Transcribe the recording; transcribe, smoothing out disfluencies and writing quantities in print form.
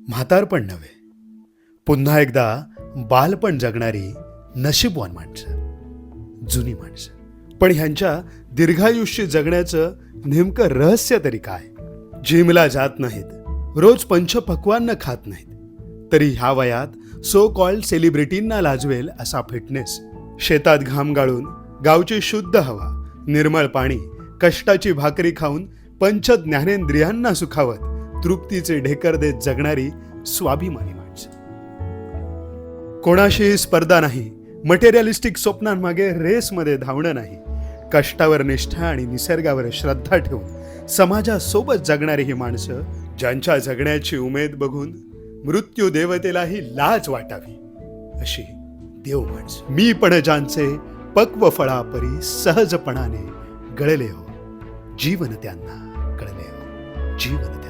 म्हातारपण नव्हे, पुन्हा एकदा बालपण जगणारी नशीबवान माणसं, जुनी माणसं. पण ह्यांच्या दीर्घायुष्य जगण्याचं नेमकं रहस्य तरी काय? जिमला जात नाहीत, रोज पंचपक्वान्न खात नाहीत, तरी ह्या वयात सो कॉल्ड सेलिब्रिटींना लाजवेल असा फिटनेस, शेतात घाम गाळून गावची शुद्ध हवा, निर्मळ पाणी, कष्टाची भाकरी खाऊन पंचज्ञानेंद्रियांना सुखावत तृप्तीचे ढेकर देत जगणारी स्वाभिमानी माणसं. कोणाशी स्पर्धा नाही, मटेरियलिस्टिक स्वप्नांमागे रेसमध्ये धावणं नाही, कष्टावर निष्ठा आणि निसर्गावर श्रद्धा ठेवून समाजासोबत जगणारी ही माणसं, ज्यांच्या जगण्याची उमेद बघून मृत्यू देवतेलाही लाज वाटावी अशी देव माणसं. मी पण ज्यांचे पक्व फळापरी सहजपणाने गळले हो, जीवन त्यांना कळले हो, जीवन